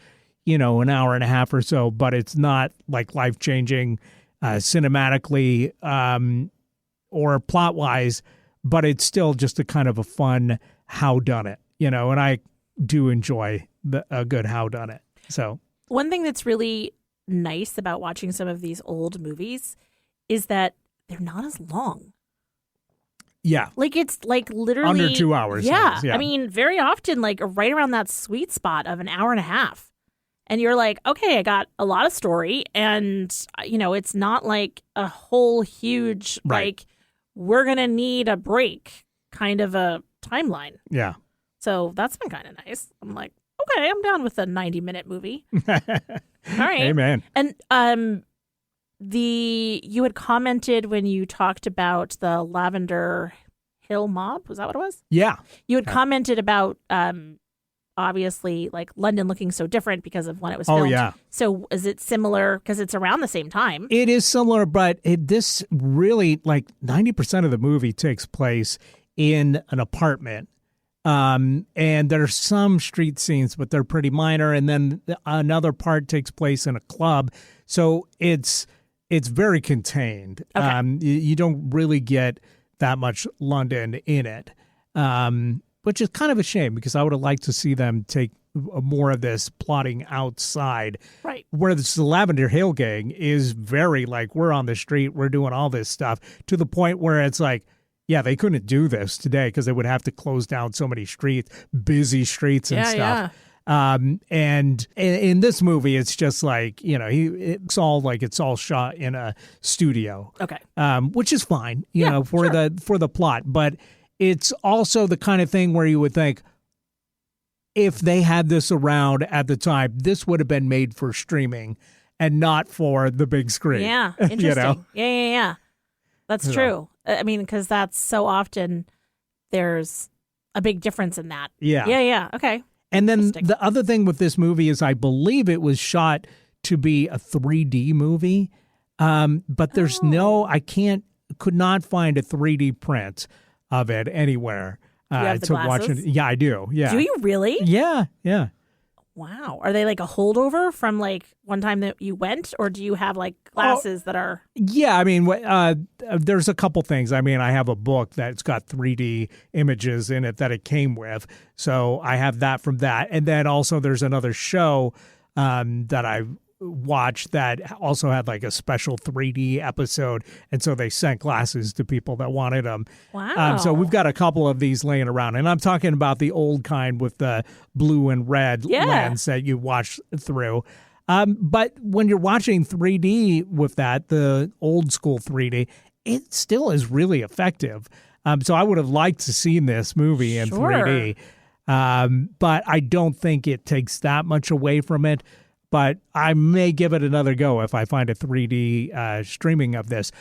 an hour and a half or so, but it's not like life-changing cinematically or plot-wise, but it's still just a kind of a fun howdunit, and I do enjoy a good howdunit. So one thing that's really nice about watching some of these old movies is that they're not as long. Yeah. Like it's like literally under 2 hours. Yeah. I mean, very often like right around that sweet spot of an hour and a half. And you're like, okay, I got a lot of story and, it's not like a whole huge, like, we're going to need a break kind of a timeline. Yeah. So that's been kind of nice. I'm like, okay, I'm down with a 90-minute movie. All right. Amen. And you had commented when you talked about the Lavender Hill mob. Was that what it was? Yeah. You had commented about obviously like London looking so different because of when it was filmed. Oh, yeah. So is it similar because it's around the same time? It is similar, but this really like 90% of the movie takes place in an apartment. And there's some street scenes, but they're pretty minor. And then another part takes place in a club. So it's very contained. Okay. You don't really get that much London in it, which is kind of a shame because I would have liked to see them take more of this plotting outside. Right. Whereas the Lavender Hill gang is very like, we're on the street, we're doing all this stuff to the point where it's like, yeah, they couldn't do this today because they would have to close down so many streets, busy streets and stuff. Yeah. And in this movie, it's just like, it's all shot in a studio. Okay. Which is fine, for the plot. But it's also the kind of thing where you would think if they had this around at the time, this would have been made for streaming and not for the big screen. Yeah. Interesting. Yeah. That's true. I mean, because that's so often there's a big difference in that. Yeah. Yeah. Okay. And then the other thing with this movie is I believe it was shot to be a 3D movie, but there's could not find a 3D print of it anywhere. Do you have the glasses? Watch it. Yeah, I do. Yeah. Do you really? Yeah. Wow. Are they like a holdover from like one time that you went, or do you have like glasses that are? Yeah, I mean, there's a couple things. I mean, I have a book that's got 3D images in it that it came with. So I have that from that. And then also there's another show that I watched that also had like a special 3D episode. And so they sent glasses to people that wanted them. Wow. So we've got a couple of these laying around. And I'm talking about the old kind with the blue and red lens that you watch through. But when you're watching 3D with that, the old school 3D, it still is really effective. So I would have liked to see this movie in 3D. But I don't think it takes that much away from it. But I may give it another go if I find a 3D streaming of this.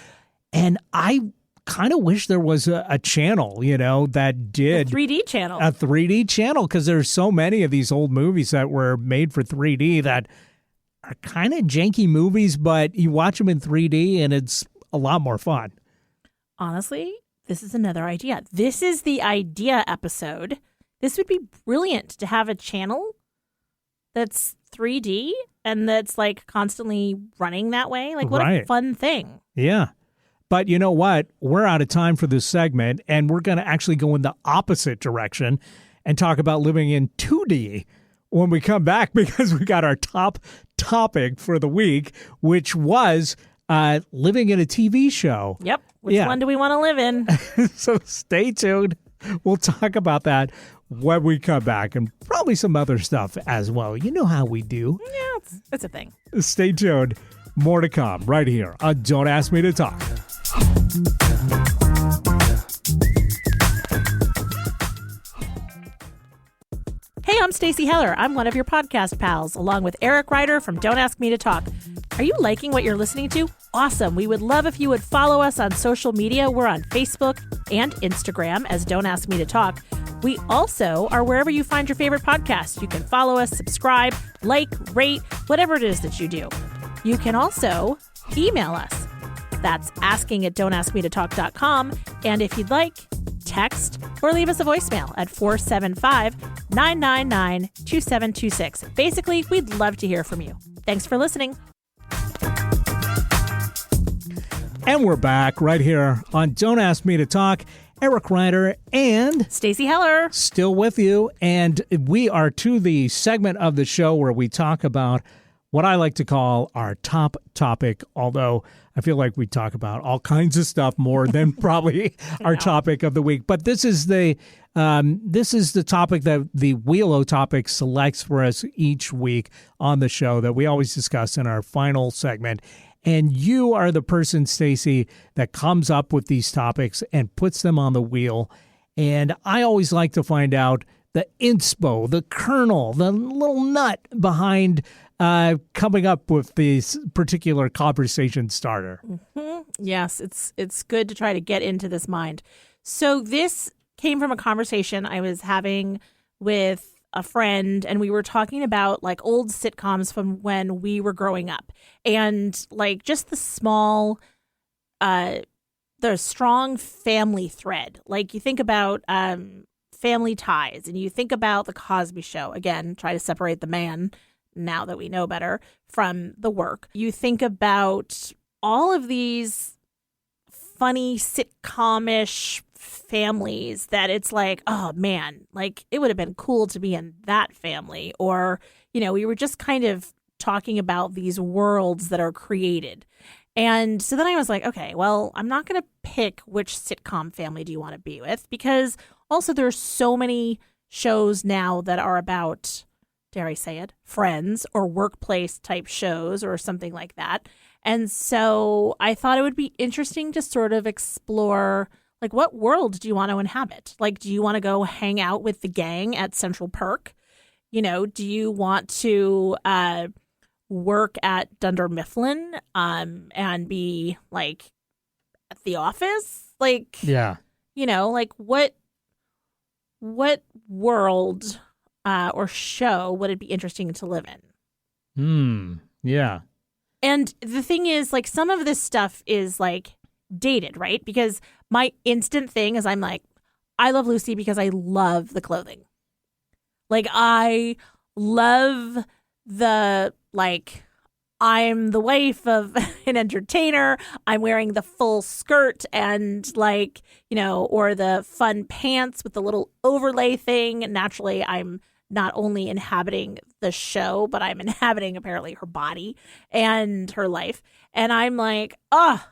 And I kind of wish there was a channel, that did... A 3D channel. A 3D channel, because there's so many of these old movies that were made for 3D that are kind of janky movies, but you watch them in 3D and it's a lot more fun. Honestly, this is another idea. This is the idea episode. This would be brilliant to have a channel that's 3D and that's like constantly running that way. Like, what a fun thing. Yeah. But you know what? We're out of time for this segment, and we're going to actually go in the opposite direction and talk about living in 2D when we come back, because we got our top topic for the week, which was living in a TV show. Yep. Which one do we want to live in? So stay tuned. We'll talk about that when we come back, and probably some other stuff as well. You know how we do. Yeah, it's a thing. Stay tuned. More to come right here on Don't Ask Me to Talk. Hey, I'm Stacey Heller. I'm one of your podcast pals, along with Eric Ryder from Don't Ask Me to Talk. Are you liking what you're listening to? Awesome. We would love if you would follow us on social media. We're on Facebook and Instagram as Don't Ask Me to Talk. We also are wherever you find your favorite podcast. You can follow us, subscribe, like, rate, whatever it is that you do. You can also email us. That's asking@don'taskmetotalk.com. And if you'd like, text or leave us a voicemail at 475-999-2726. Basically, we'd love to hear from you. Thanks for listening. And we're back right here on Don't Ask Me to Talk. Eric Ryder and Stacey Heller still with you. And we are to the segment of the show where we talk about what I like to call our top topic, although I feel like we talk about all kinds of stuff more than probably our topic of the week. But this is the topic that the Wheel O Topic selects for us each week on the show that we always discuss in our final segment. And you are the person, Stacey, that comes up with these topics and puts them on the wheel. And I always like to find out the inspo, the kernel, the little nut behind coming up with this particular conversation starter. Mm-hmm. Yes, it's good to try to get into this mind. So this came from a conversation I was having with a friend, and we were talking about like old sitcoms from when we were growing up, and like just the strong family thread. Like you think about Family Ties, and you think about The Cosby Show. Again, try to separate the man, now that we know better, from the work. You think about all of these funny sitcom-ish families that it's like, oh man, like it would have been cool to be in that family. Or, we were just kind of talking about these worlds that are created. And so then I was like, okay, well, I'm not going to pick which sitcom family do you want to be with, because also there's so many shows now that are about, dare I say it, friends or workplace type shows or something like that. And so I thought it would be interesting to sort of explore, like, what world do you want to inhabit? Like, do you want to go hang out with the gang at Central Perk? Do you want to work at Dunder Mifflin and be like at the office? Like, yeah, like what world or show would it be interesting to live in? Yeah. And the thing is, like, some of this stuff is like dated, right? Because my instant thing is I'm like, I love Lucy because I love the clothing. Like, I love the, like, I'm the wife of an entertainer. I'm wearing the full skirt and, like, or the fun pants with the little overlay thing. Naturally, I'm not only inhabiting the show, but I'm inhabiting apparently her body and her life. And I'm like, oh,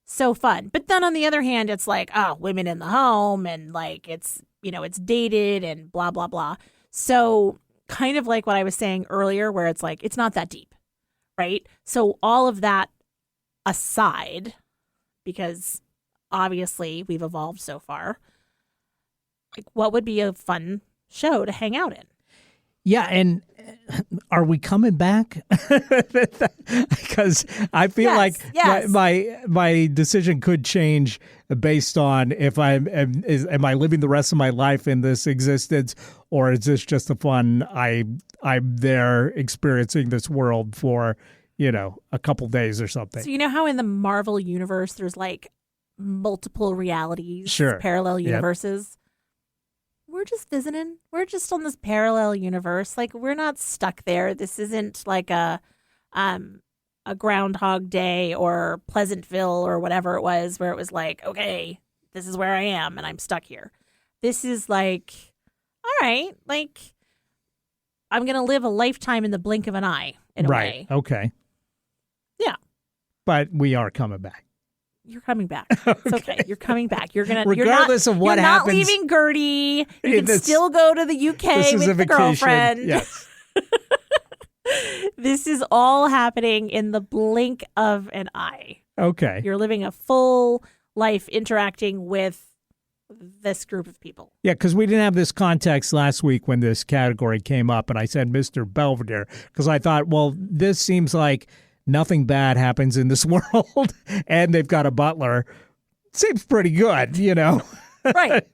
so fun. But then on the other hand, it's like, oh, women in the home, and like it's dated and blah, blah, blah. So kind of like what I was saying earlier, where it's like, it's not that deep. right? So all of that aside, because obviously we've evolved so far, like what would be a fun show to hang out in? Yeah, and are we coming back? Because I feel yes. my decision could change based on if am I living the rest of my life in this existence, or is this just a fun I'm there experiencing this world for a couple days or something. So you know how in the Marvel universe there's like multiple realities, sure, parallel universes. We're just visiting. We're just on this parallel universe. Like, we're not stuck there. This isn't like a Groundhog Day or Pleasantville or whatever it was, where it was like, okay, this is where I am and I'm stuck here. This is like, all right, like I'm going to live a lifetime in the blink of an eye in a way. Right. Okay. Yeah. But we are coming back. You're coming back. It's okay. You're coming back. You're gonna. Regardless of what happens, you're not leaving Gertie. You can still go to the UK with the girlfriend. Yes. This is all happening in the blink of an eye. Okay. You're living a full life interacting with this group of people. Yeah, because we didn't have this context last week when this category came up, and I said Mr. Belvedere because I thought, well, this seems like nothing bad happens in this world, and they've got a butler. Seems pretty good, Right.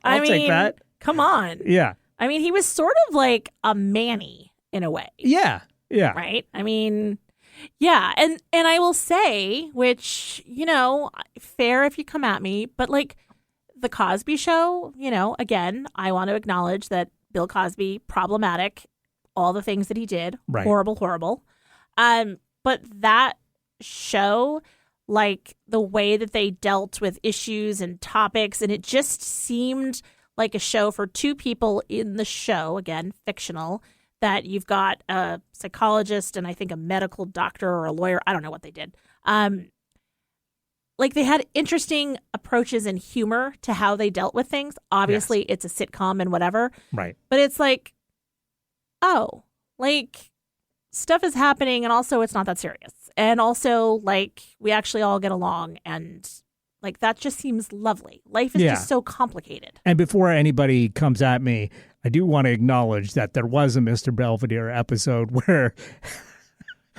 I'll take that. Come on. Yeah. I mean, he was sort of like a Manny in a way. Yeah. Right? I mean, yeah. And I will say, which, fair if you come at me, but like the Cosby Show, again, I want to acknowledge that Bill Cosby, problematic, all the things that he did, right. Horrible. But that show, like the way that they dealt with issues and topics, and it just seemed like a show for two people in the show, again, fictional, that you've got a psychologist and I think a medical doctor or a lawyer. I don't know what they did. Like they had interesting approaches and humor to how they dealt with things. Obviously, It's a sitcom and whatever. Right. But it's like, oh, like stuff is happening and also it's not that serious. And also like we actually all get along and like that just seems lovely. Life is just so complicated. And before anybody comes at me, I do want to acknowledge that there was a Mr. Belvedere episode where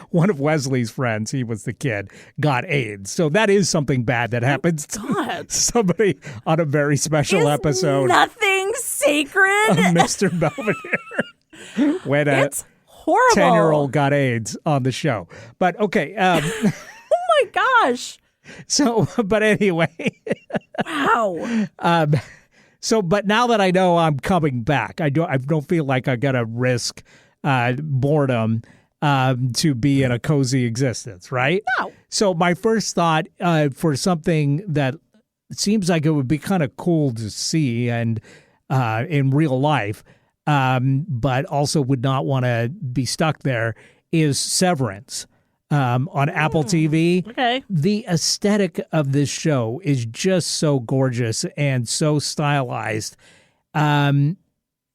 one of Wesley's friends, he was the kid, got AIDS. So that is something bad that happens to somebody on a very special episode. Nothing sacred. Of Mr. Belvedere. When it's horrible. 10-year-old got AIDS on the show. But okay. Oh my gosh. So, but anyway. Wow. But now that I know I'm coming back, I don't feel like I got to risk boredom to be in a cozy existence, right? No. So my first thought for something that seems like it would be kind of cool to see and in real life, but also would not want to be stuck there, is Severance. On Apple TV. Okay. The aesthetic of this show is just so gorgeous and so stylized. And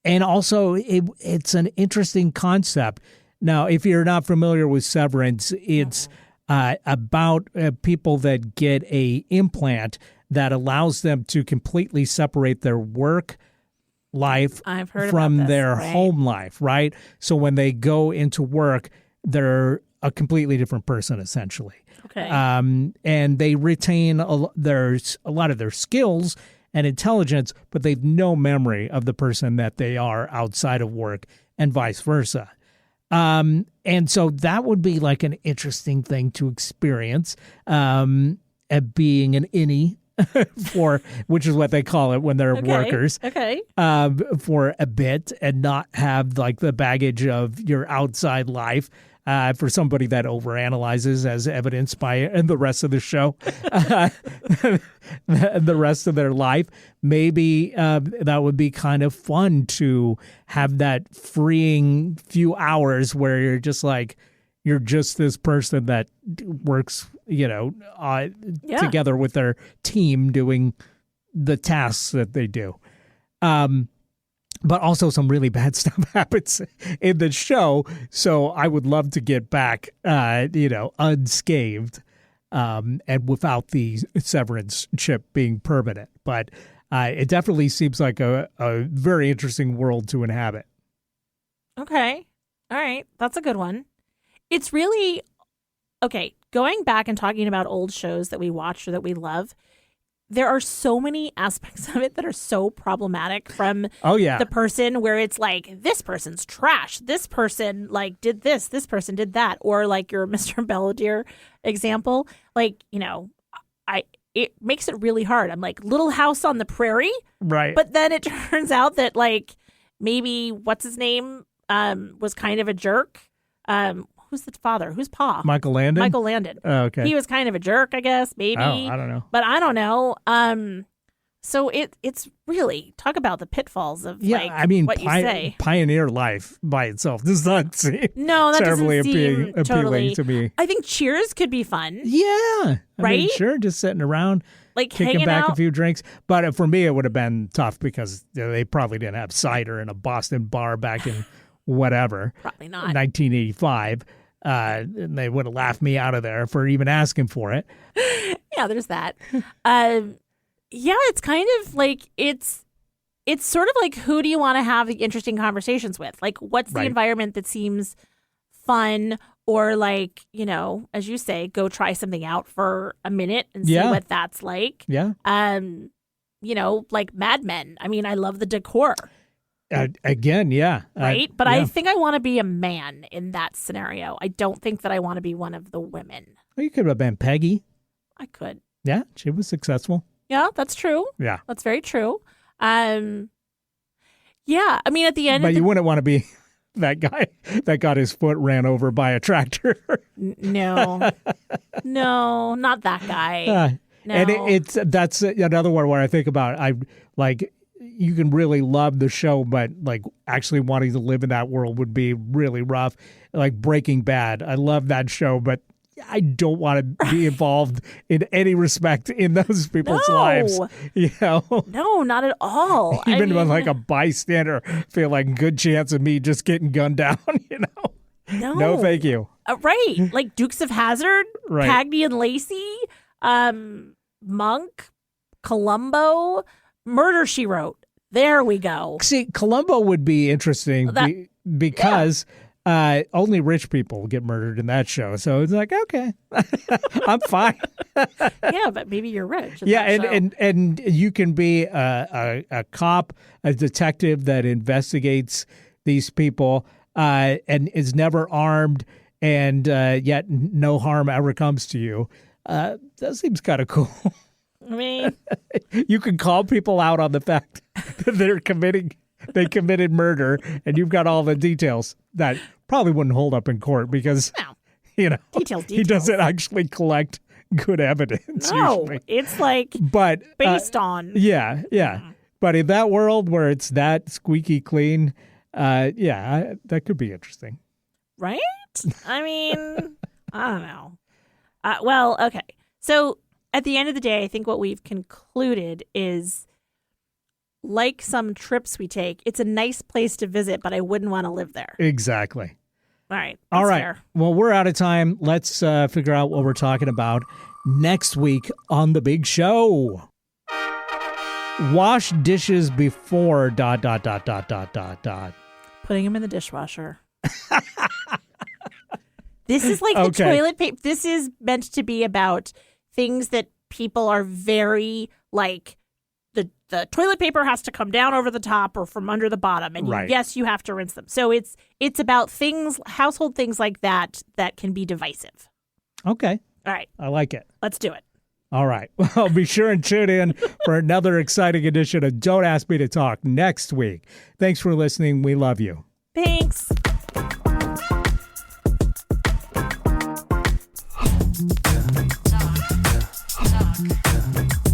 also, it's an interesting concept. Now, if you're not familiar with Severance, it's about people that get a implant that allows them to completely separate their work life from their home life, right? So when they go into work, they're a completely different person, essentially. Okay. And they retain a lot of their skills and intelligence, but they've no memory of the person that they are outside of work and vice versa. And so that would be like an interesting thing to experience, at being an innie which is what they call it when they're workers. Okay. For a bit and not have like the baggage of your outside life. For somebody that overanalyzes, as evidenced by the rest of the show, the rest of their life, maybe that would be kind of fun to have that freeing few hours where you're just this person that works, together with their team doing the tasks that they do. but also some really bad stuff happens in the show. So I would love to get back, unscathed, and without the severance chip being permanent. But it definitely seems like a very interesting world to inhabit. Okay. All right. That's a good one. It's really, okay, going back and talking about old shows that we watched or that we love, there are so many aspects of it that are so problematic from the person where it's like, this person's trash. This person like did this person did that. Or like your Mr. Belvedere example, like, it makes it really hard. I'm like, Little House on the Prairie. Right. But then it turns out that like maybe what's his name was kind of a jerk. Who's the father? Who's Pa? Michael Landon? Michael Landon. Oh, okay. He was kind of a jerk, I guess, maybe. Oh, I don't know. But I don't know. So it's really, talk about the pitfalls of what you say. Pioneer life by itself does not seem that terribly doesn't seem appealing to me. I think Cheers could be fun. Yeah. Right? I mean, sure, just sitting around, like kicking back out. a few drinks. But for me, it would have been tough because they probably didn't have cider in a Boston bar back in whatever. Probably not. 1985. And they would have laughed me out of there for even asking for it. Yeah, there's that. It's kind of like it's sort of like, who do you want to have the interesting conversations with? Like, what's the environment that seems fun, or like, as you say, go try something out for a minute and see what that's like. Yeah. Like Mad Men. I mean, I love the decor. Again, yeah. Right? But I think I want to be a man in that scenario. I don't think that I want to be one of the women. Well, you could have been Peggy. I could. Yeah, she was successful. Yeah, that's true. Yeah. That's very true. I mean, at the end... But you wouldn't want to be that guy that got his foot ran over by a tractor. No. No, not that guy. No. And that's another one where I think about, you can really love the show, but like actually wanting to live in that world would be really rough. Like Breaking Bad. I love that show, but I don't want to be involved in any respect in those people's lives. No, not at all. Even with like a bystander, feel like good chance of me just getting gunned down, No, thank you. Right. Like Dukes of Hazzard, right. Cagney and Lacey, Monk, Columbo, Murder, She Wrote. There we go. See, Columbo would be interesting because only rich people get murdered in that show. So it's like, okay, I'm fine. Yeah, but maybe you're rich. And you can be a cop, a detective that investigates these people and is never armed, and yet no harm ever comes to you. That seems kind of cool. I mean, you can call people out on the fact that they committed murder, and you've got all the details that probably wouldn't hold up in court because, details. He doesn't actually collect good evidence. No, usually. It's like based on. Yeah. But in that world where it's that squeaky clean, that could be interesting. Right? I mean, I don't know. Well, okay. So at the end of the day, I think what we've concluded is, like some trips we take, it's a nice place to visit, but I wouldn't want to live there. Exactly. All right. All right. Fair. Well, we're out of time. Let's figure out what we're talking about next week on The Big Show. Wash dishes before ... Putting them in the dishwasher. This is like the toilet paper. This is meant to be about things that people are very like, the toilet paper has to come down over the top or from under the bottom. And yes, you have to rinse them. So it's about things, household things like that can be divisive. Okay. All right. I like it. Let's do it. All right. Well, be sure and tune in for another exciting edition of Don't Ask Me to Talk next week. Thanks for listening. We love you. Thanks. Talk.